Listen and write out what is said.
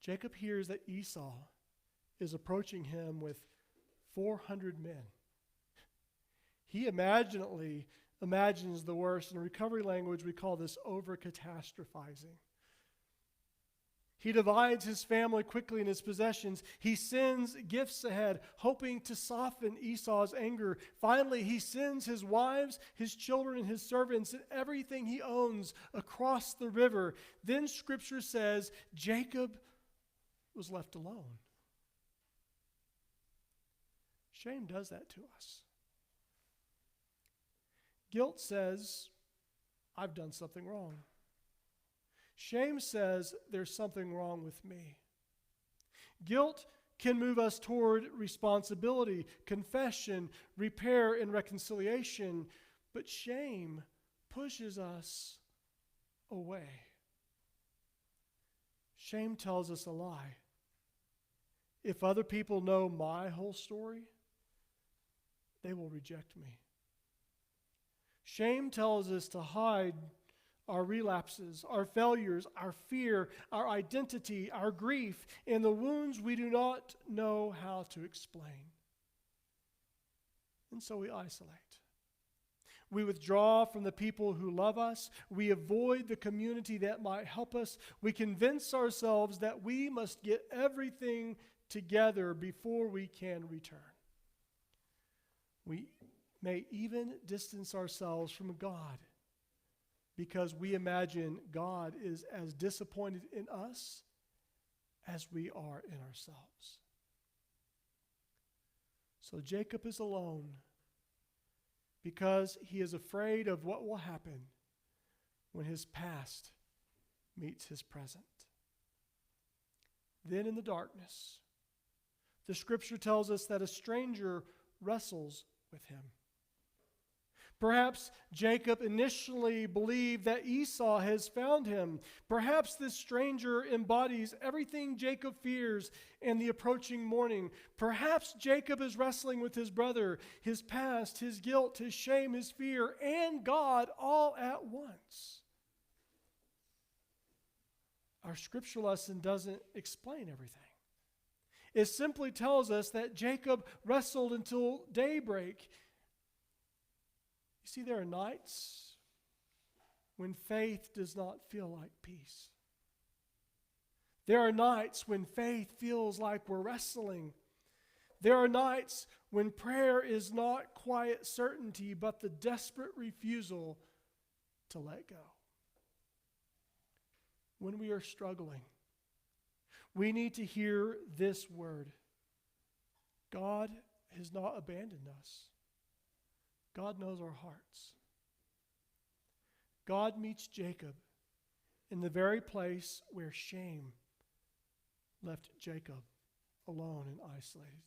Jacob hears that Esau is approaching him with 400 men. He imagines the worst. In recovery language, we call this over-catastrophizing. He divides his family quickly and his possessions. He sends gifts ahead, hoping to soften Esau's anger. Finally, he sends his wives, his children, and his servants, and everything he owns across the river. Then Scripture says Jacob was left alone. Shame does that to us. Guilt says, I've done something wrong. Shame says, there's something wrong with me. Guilt can move us toward responsibility, confession, repair, and reconciliation, but shame pushes us away. Shame tells us a lie. If other people know my whole story, they will reject me. Shame tells us to hide our relapses, our failures, our fear, our identity, our grief, and the wounds we do not know how to explain. And so we isolate. We withdraw from the people who love us. We avoid the community that might help us. We convince ourselves that we must get everything together before we can return. We may even distance ourselves from God because we imagine God is as disappointed in us as we are in ourselves. So Jacob is alone because he is afraid of what will happen when his past meets his present. Then in the darkness, the Scripture tells us that a stranger wrestles with him. Perhaps Jacob initially believed that Esau has found him. Perhaps this stranger embodies everything Jacob fears in the approaching morning. Perhaps Jacob is wrestling with his brother, his past, his guilt, his shame, his fear, and God all at once. Our scripture lesson doesn't explain everything. It simply tells us that Jacob wrestled until daybreak. You see, there are nights when faith does not feel like peace. There are nights when faith feels like we're wrestling. There are nights when prayer is not quiet certainty, but the desperate refusal to let go. When we are struggling, we need to hear this word: God has not abandoned us. God knows our hearts. God meets Jacob in the very place where shame left Jacob alone and isolated.